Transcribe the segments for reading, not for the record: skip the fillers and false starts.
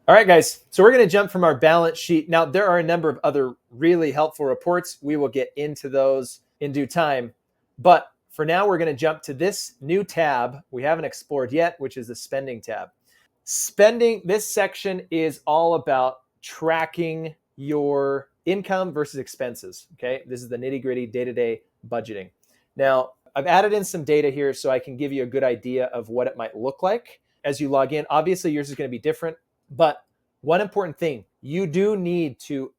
All right, guys. So we're going to jump from our balance sheet. Now, there are a number of other really helpful reports. We will get into those in due time. But for now, we're going to jump to this new tab we haven't explored yet, which is the spending tab. Spending, this section is all about tracking your income versus expenses. Okay. This is the nitty gritty day-to-day budgeting. Now, I've added in some data here so I can give you a good idea of what it might look like as you log in. Obviously, yours is going to be different. But one important thing, you do need to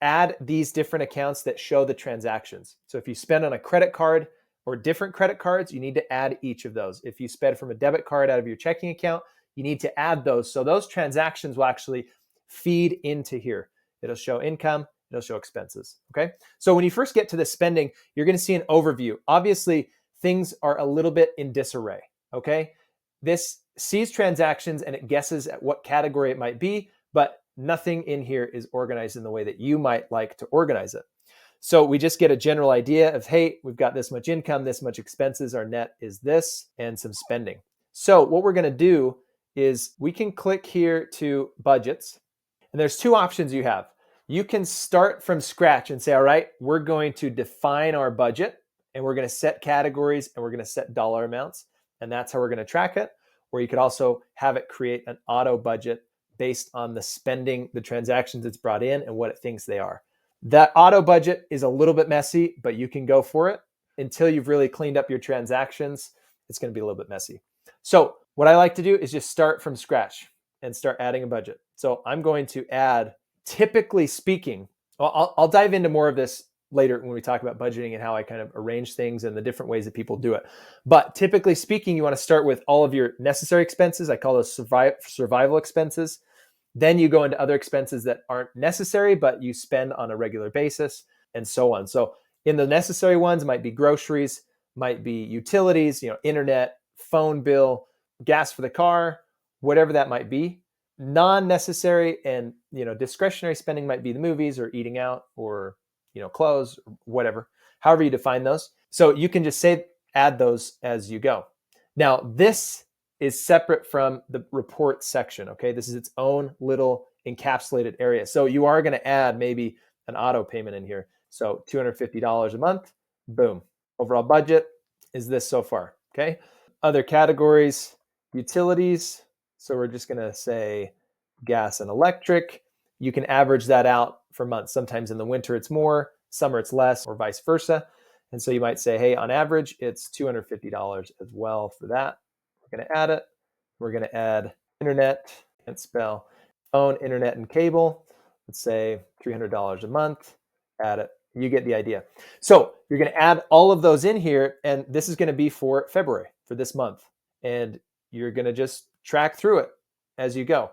add these different accounts that show the transactions. So if you spend on a credit card or different credit cards, you need to add each of those. If you spend from a debit card out of your checking account, you need to add those. So those transactions will actually feed into here. It'll show income, it'll show expenses. Okay. So when you first get to the spending, you're going to see an overview. Obviously, things are a little bit in disarray. Okay. This sees transactions and it guesses at what category it might be, but nothing in here is organized in the way that you might like to organize it. So we just get a general idea of, hey, we've got this much income, this much expenses, our net is this, and some spending. So what we're going to do is we can click here to budgets, and there's two options you have. You can start from scratch and say, all right, we're going to define our budget, and we're going to set categories, and we're going to set dollar amounts, and that's how we're going to track it. Or you could also have it create an auto budget based on the spending, the transactions it's brought in, and what it thinks they are. That auto budget is a little bit messy, but you can go for it. Until you've really cleaned up your transactions, it's going to be a little bit messy. So what I like to do is just start from scratch and start adding a budget. So I'm going to add, typically speaking, I'll dive into more of this later when we talk about budgeting and how I kind of arrange things and the different ways that people do it. But typically speaking, you want to start with all of your necessary expenses. I call those survival expenses. Then you go into other expenses that aren't necessary, but you spend on a regular basis and so on. So in the necessary ones might be groceries, might be utilities, internet, phone bill, gas for the car, whatever that might be. Non-necessary and, discretionary spending might be the movies or eating out or clothes, whatever, however you define those. So you can just add those as you go. Now, this is separate from the report section. Okay. This is its own little encapsulated area. So you are going to add maybe an auto payment in here. So $250 a month, boom. Overall budget is this so far. Okay. Other categories, utilities. So we're just going to say gas and electric. You can average that out for months. Sometimes in the winter it's more, summer it's less, or vice versa. And so you might say, hey, on average, it's $250 as well for that. We're going to add it. We're going to add internet, can't spell, phone, internet, and cable. Let's say $300 a month. Add it. You get the idea. So you're going to add all of those in here, and this is going to be for February, for this month. And you're going to just track through it as you go.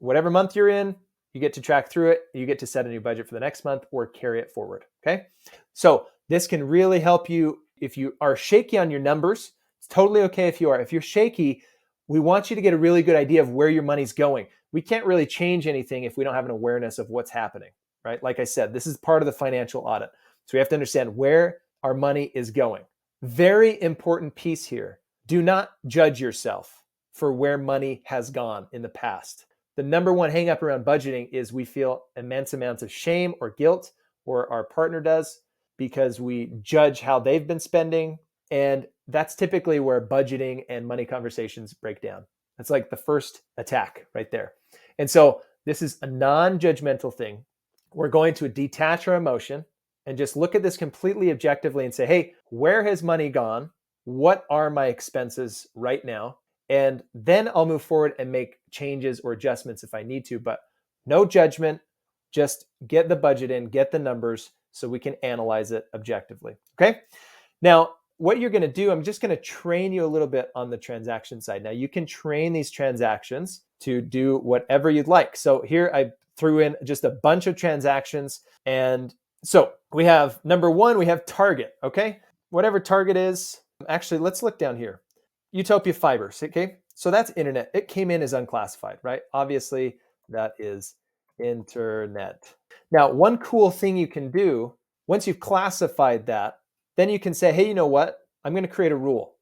Whatever month you're in, you get to track through it. You get to set a new budget for the next month or carry it forward. Okay. So this can really help you if you are shaky on your numbers. It's totally okay if you are. If you're shaky, we want you to get a really good idea of where your money's going. We can't really change anything if we don't have an awareness of what's happening, right? Like I said, this is part of the financial audit. So we have to understand where our money is going. Very important piece here. Do not judge yourself for where money has gone in the past. The number one hang up around budgeting is we feel immense amounts of shame or guilt, or our partner does, because we judge how they've been spending. And that's typically where budgeting and money conversations break down. That's like the first attack right there. And so this is a non-judgmental thing. We're going to detach our emotion and just look at this completely objectively and say, hey, where has money gone? What are my expenses right now? And then I'll move forward and make changes or adjustments if I need to, but no judgment. Just get the budget in, get the numbers so we can analyze it objectively. Okay. Now, what you're going to do, I'm just going to train you a little bit on the transaction side. Now, you can train these transactions to do whatever you'd like. So here I threw in just a bunch of transactions. And so we have number one, we have Target. Okay. Whatever Target is, actually, let's look down here. Utopia Fibers, okay? So that's internet. It came in as unclassified, right? Obviously, that is internet. Now, one cool thing you can do, once you've classified that, then you can say, hey, you know what? I'm going to create a rule.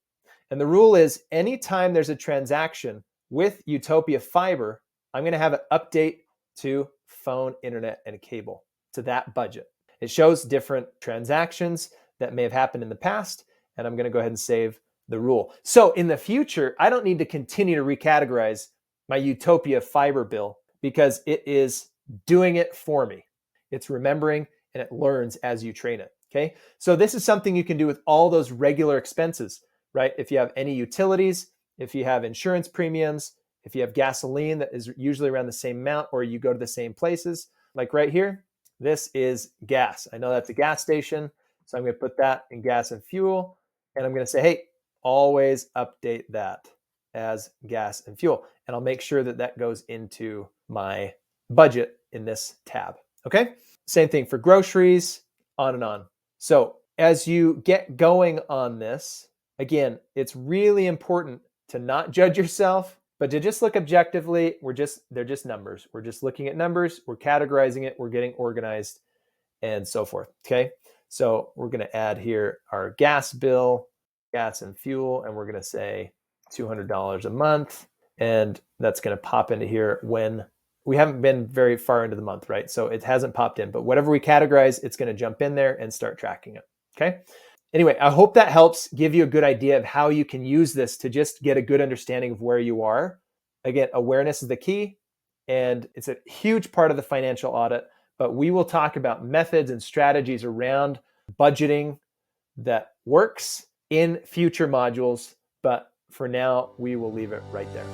And the rule is anytime there's a transaction with Utopia Fiber, I'm going to have it update to phone, internet, and cable, to that budget. It shows different transactions that may have happened in the past, and I'm going to go ahead and save the rule. So in the future, I don't need to continue to recategorize my Utopia fiber bill because it is doing it for me. It's remembering and it learns as you train it. Okay. So this is something you can do with all those regular expenses, right? If you have any utilities, if you have insurance premiums, if you have gasoline that is usually around the same amount, or you go to the same places, like right here, this is gas. I know that's a gas station. So I'm going to put that in gas and fuel. And I'm going to say, hey, always update that as gas and fuel. And I'll make sure that that goes into my budget in this tab. Okay. Same thing for groceries, on and on. So as you get going on this, again, it's really important to not judge yourself, but to just look objectively. They're just numbers. We're just looking at numbers. We're categorizing it. We're getting organized and so forth. Okay. So we're going to add here our gas bill, gas and fuel, and we're going to say $200 a month. And that's going to pop into here when we haven't been very far into the month, right? So it hasn't popped in, but whatever we categorize, it's going to jump in there and start tracking it. Okay. Anyway, I hope that helps give you a good idea of how you can use this to just get a good understanding of where you are. Again, awareness is the key, and it's a huge part of the financial audit, but we will talk about methods and strategies around budgeting that works in future modules. But for now, we will leave it right there.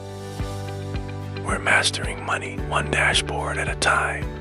We're mastering money one dashboard at a time.